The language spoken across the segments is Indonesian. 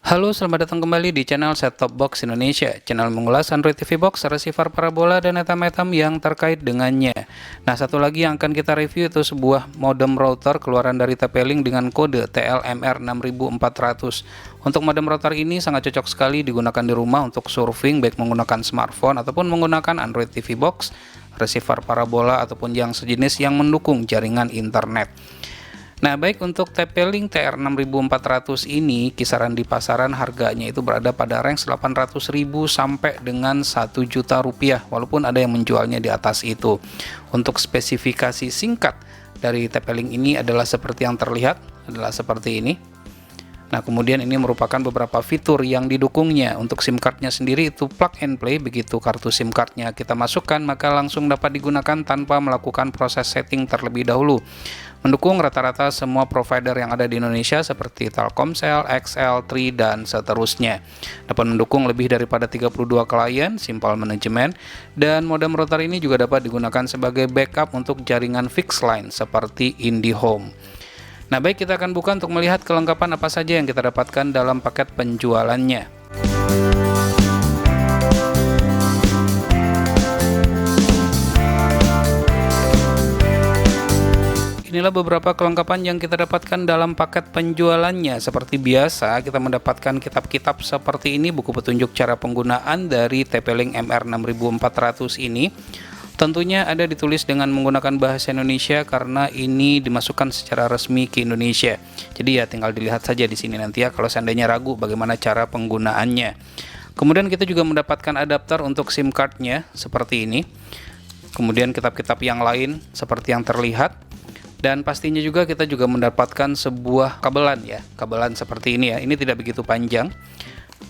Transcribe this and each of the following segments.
Halo, selamat datang kembali di channel Set Top Box Indonesia, channel mengulas Android TV Box, receiver parabola, dan etam-etam yang terkait dengannya. Nah, satu lagi yang akan kita review itu sebuah modem router keluaran dari TP-Link dengan kode TLMR 6400. Untuk modem router ini sangat cocok sekali digunakan di rumah untuk surfing, baik menggunakan smartphone ataupun menggunakan Android TV Box, receiver parabola, ataupun yang sejenis yang mendukung jaringan internet. Nah, baik untuk TP-Link TR6400 ini, kisaran di pasaran harganya itu berada pada range 800.000 sampai dengan 1 juta rupiah, walaupun ada yang menjualnya di atas itu. Untuk spesifikasi singkat dari TP-Link ini adalah seperti yang terlihat, adalah seperti ini. Nah, kemudian ini merupakan beberapa fitur yang didukungnya. Untuk SIM cardnya sendiri itu plug and play, begitu kartu SIM cardnya kita masukkan maka langsung dapat digunakan tanpa melakukan proses setting terlebih dahulu. Mendukung rata-rata semua provider yang ada di Indonesia seperti Telkomsel, XL, Tri, dan seterusnya. Dapat mendukung lebih daripada 32 klien, simple management, dan modem router ini juga dapat digunakan sebagai backup untuk jaringan fixed line seperti IndiHome. Nah, baik, kita akan buka untuk melihat kelengkapan apa saja yang kita dapatkan dalam paket penjualannya. Inilah beberapa kelengkapan yang kita dapatkan dalam paket penjualannya. Seperti biasa, kita mendapatkan kitab-kitab seperti ini, buku petunjuk cara penggunaan dari TP-Link MR6400 ini. Tentunya ada ditulis dengan menggunakan bahasa Indonesia karena ini dimasukkan secara resmi ke Indonesia. Jadi ya tinggal dilihat saja di sini nanti ya kalau seandainya ragu bagaimana cara penggunaannya. Kemudian kita juga mendapatkan adapter untuk SIM cardnya seperti ini. Kemudian kitab-kitab yang lain seperti yang terlihat. Dan pastinya juga kita juga mendapatkan sebuah kabelan ya, kabelan seperti ini ya. Ini tidak begitu panjang.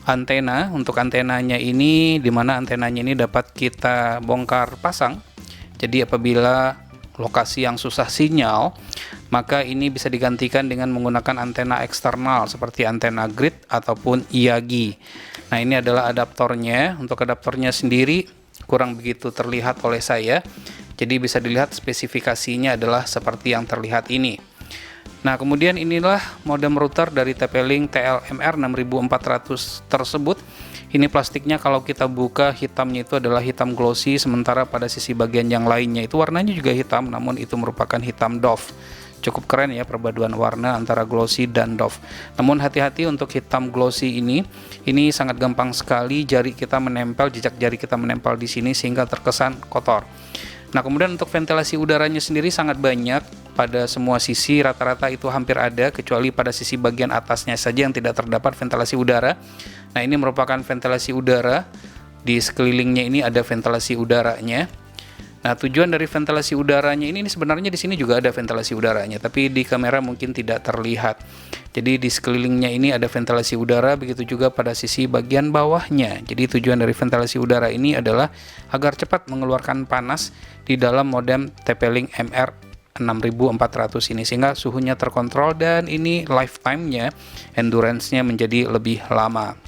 Antena, untuk antenanya ini, dimana antenanya ini dapat kita bongkar pasang. Jadi apabila lokasi yang susah sinyal, maka ini bisa digantikan dengan menggunakan antena eksternal seperti antena grid ataupun IAGI. Nah, ini adalah adaptornya. Untuk adaptornya sendiri kurang begitu terlihat oleh saya. Jadi bisa dilihat spesifikasinya adalah seperti yang terlihat ini. Nah, kemudian inilah modem router dari TP-Link TLMR 6400 tersebut. Ini plastiknya kalau kita buka hitamnya itu adalah hitam glossy, sementara pada sisi bagian yang lainnya itu warnanya juga hitam, namun itu merupakan hitam doff. Cukup keren ya perpaduan warna antara glossy dan doff. Namun hati-hati untuk hitam glossy ini sangat gampang sekali jari kita menempel, jejak jari kita menempel di sini sehingga terkesan kotor. Nah, kemudian untuk ventilasi udaranya sendiri sangat banyak pada semua sisi, rata-rata itu hampir ada, kecuali pada sisi bagian atasnya saja yang tidak terdapat ventilasi udara. Nah, ini merupakan ventilasi udara, di sekelilingnya ini ada ventilasi udaranya. Nah, tujuan dari ventilasi udaranya ini sebenarnya di sini juga ada ventilasi udaranya, tapi di kamera mungkin tidak terlihat. Jadi di sekelilingnya ini ada ventilasi udara, begitu juga pada sisi bagian bawahnya. Jadi tujuan dari ventilasi udara ini adalah agar cepat mengeluarkan panas di dalam modem TP-Link MR6400 ini, sehingga suhunya terkontrol dan ini lifetime-nya, endurance-nya menjadi lebih lama.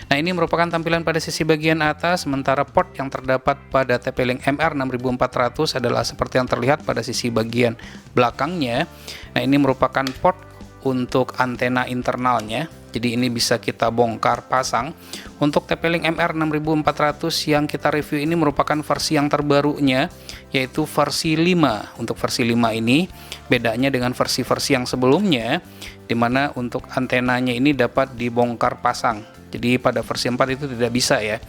Nah, ini merupakan tampilan pada sisi bagian atas, sementara port yang terdapat pada TP-Link MR6400 adalah seperti yang terlihat pada sisi bagian belakangnya. Nah, ini merupakan port untuk antena internalnya, jadi ini bisa kita bongkar pasang. Untuk TP-Link MR6400 yang kita review ini merupakan versi yang terbarunya, yaitu versi 5. Untuk versi 5 ini bedanya dengan versi-versi yang sebelumnya, dimana untuk antenanya ini dapat dibongkar pasang. Jadi pada versi 4 itu tidak bisa ya.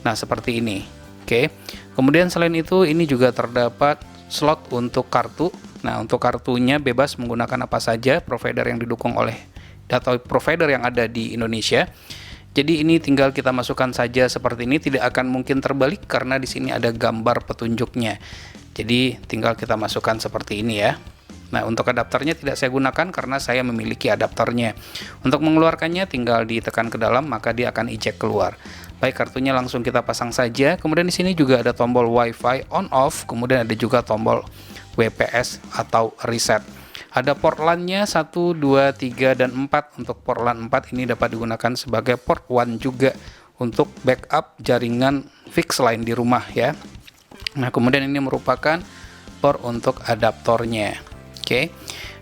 Nah, seperti ini. Oke. Kemudian selain itu ini juga terdapat slot untuk kartu. Nah, untuk kartunya bebas menggunakan apa saja provider yang didukung oleh atau provider yang ada di Indonesia. Jadi ini tinggal kita masukkan saja seperti ini, tidak akan mungkin terbalik karena di sini ada gambar petunjuknya. Jadi tinggal kita masukkan seperti ini ya. Nah, untuk adapternya tidak saya gunakan karena saya memiliki adapternya. Untuk mengeluarkannya tinggal ditekan ke dalam maka dia akan eject keluar. Baik, kartunya langsung kita pasang saja. Kemudian di sini juga ada tombol WiFi on off, kemudian ada juga tombol WPS atau reset. Ada port LAN-nya 1, 2, 3, dan 4. Untuk port LAN 4 ini dapat digunakan sebagai port WAN juga untuk backup jaringan fixed line di rumah ya. Nah, kemudian ini merupakan port untuk adaptornya. Oke.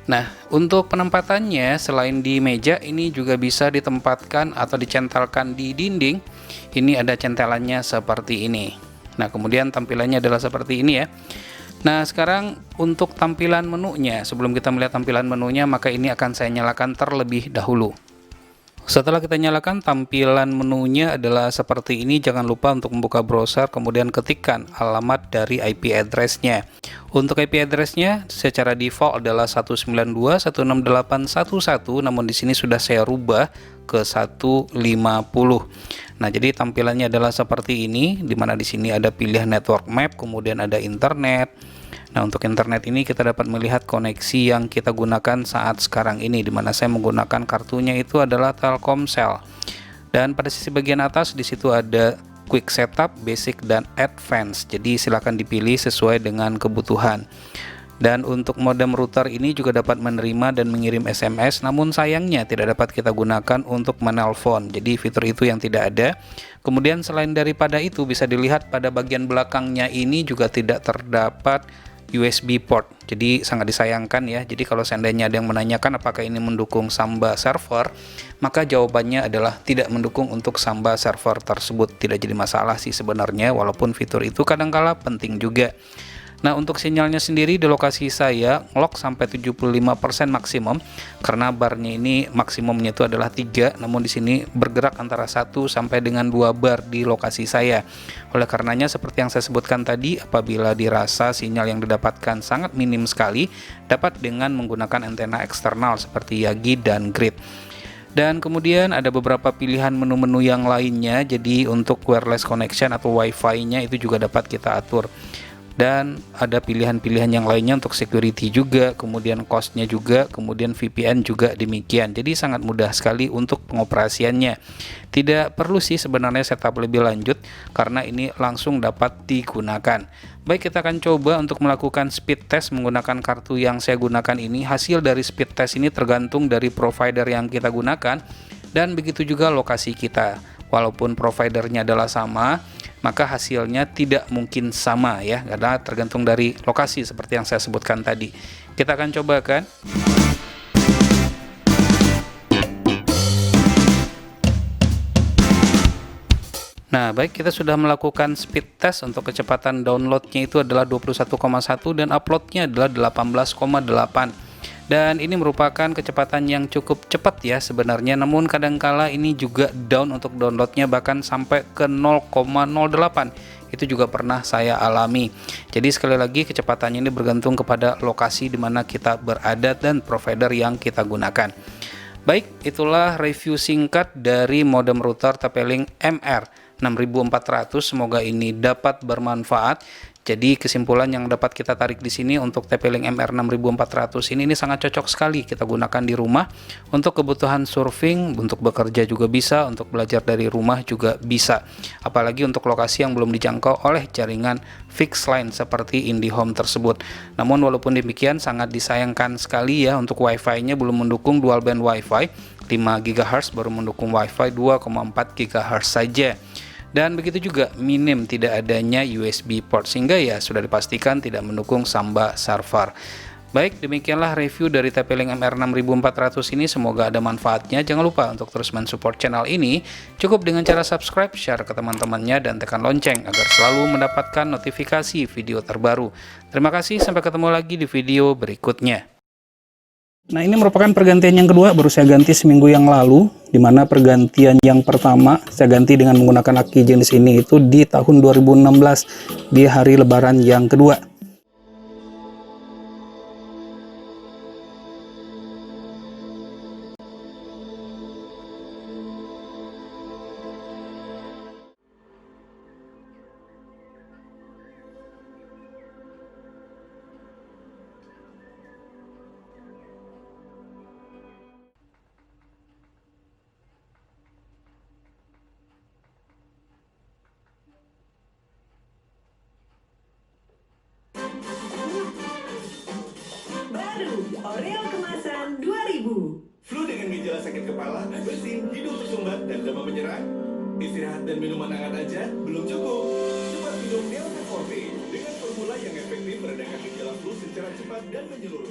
Nah, untuk penempatannya selain di meja, ini juga bisa ditempatkan atau dicentangkan di dinding. Ini ada centelannya seperti ini. Nah, kemudian tampilannya adalah seperti ini ya. Nah, sekarang untuk tampilan menunya, sebelum kita melihat tampilan menunya, maka ini akan saya nyalakan terlebih dahulu. Setelah kita nyalakan, tampilan menunya adalah seperti ini. Jangan lupa untuk membuka browser, kemudian ketikkan alamat dari IP address-nya. Untuk IP address-nya secara default adalah 192.168.1.1, namun di sini sudah saya rubah ke 150. Nah, jadi tampilannya adalah seperti ini, di mana di sini ada pilihan network map, kemudian ada internet. Nah, untuk internet ini kita dapat melihat koneksi yang kita gunakan saat sekarang ini, di mana saya menggunakan kartunya itu adalah Telkomsel. Dan pada sisi bagian atas di situ ada Quick Setup, Basic, dan Advance. Jadi silakan dipilih sesuai dengan kebutuhan. Dan untuk modem router ini juga dapat menerima dan mengirim SMS, namun sayangnya tidak dapat kita gunakan untuk menelpon. Jadi fitur itu yang tidak ada. Kemudian selain daripada itu, bisa dilihat pada bagian belakangnya ini juga tidak terdapat USB port. Jadi sangat disayangkan ya. Jadi kalau seandainya ada yang menanyakan apakah ini mendukung Samba server, maka jawabannya adalah tidak mendukung untuk Samba server tersebut. Tidak jadi masalah sih sebenarnya, walaupun fitur itu kadangkala penting juga. Nah, untuk sinyalnya sendiri di lokasi saya lock sampai 75% maksimum, karena barnya ini maksimumnya itu adalah 3, namun di sini bergerak antara 1 sampai dengan 2 bar di lokasi saya. Oleh karenanya seperti yang saya sebutkan tadi, apabila dirasa sinyal yang didapatkan sangat minim sekali, dapat dengan menggunakan antena eksternal seperti Yagi dan Grid. Dan kemudian ada beberapa pilihan menu-menu yang lainnya. Jadi untuk wireless connection atau Wi-Fi-nya itu juga dapat kita atur. Dan ada pilihan-pilihan yang lainnya untuk security juga, kemudian cost-nya juga, kemudian VPN juga demikian. Jadi sangat mudah sekali untuk pengoperasiannya. Tidak perlu sih sebenarnya setup lebih lanjut, karena ini langsung dapat digunakan. Baik, kita akan coba untuk melakukan speed test menggunakan kartu yang saya gunakan ini. Hasil dari speed test ini tergantung dari provider yang kita gunakan, dan begitu juga lokasi kita. Walaupun providernya adalah sama, maka hasilnya tidak mungkin sama ya, karena tergantung dari lokasi seperti yang saya sebutkan tadi. Kita akan coba kan. Nah, baik, kita sudah melakukan speed test. Untuk kecepatan downloadnya itu adalah 21,1 dan uploadnya adalah 18,8. Dan ini merupakan kecepatan yang cukup cepat ya sebenarnya, namun kadangkala ini juga down untuk downloadnya, bahkan sampai ke 0,08. Itu juga pernah saya alami. Jadi sekali lagi kecepatannya ini bergantung kepada lokasi di mana kita berada dan provider yang kita gunakan. Baik, itulah review singkat dari modem router TP-Link MR6400. Semoga ini dapat bermanfaat. Jadi kesimpulan yang dapat kita tarik di sini untuk TP-Link MR6400 ini sangat cocok sekali kita gunakan di rumah untuk kebutuhan surfing, untuk bekerja juga bisa, untuk belajar dari rumah juga bisa. Apalagi untuk lokasi yang belum dijangkau oleh jaringan fixed line seperti IndiHome tersebut. Namun walaupun demikian sangat disayangkan sekali ya, untuk Wi-Fi-nya belum mendukung dual band Wi-Fi 5 GHz, baru mendukung Wi-Fi 2,4 GHz saja. Dan begitu juga minim tidak adanya USB port, sehingga ya sudah dipastikan tidak mendukung Samba server. Baik, demikianlah review dari TP-Link MR6400 ini, semoga ada manfaatnya. Jangan lupa untuk terus mensupport channel ini, cukup dengan cara subscribe, share ke teman-temannya, dan tekan lonceng agar selalu mendapatkan notifikasi video terbaru. Terima kasih, sampai ketemu lagi di video berikutnya. Nah, ini merupakan pergantian yang kedua, baru saya ganti seminggu yang lalu, di mana pergantian yang pertama saya ganti dengan menggunakan aki jenis ini itu di tahun 2016 di hari lebaran yang kedua. Oreo kemasan 2000. Flu dengan gejala sakit kepala, bersin, hidung tersumbat, dan demam menyerang? Istirahat dan minuman hangat aja belum cukup. Cepat minum Neofen Forte dengan formula yang efektif meredakan gejala flu secara cepat dan menyeluruh.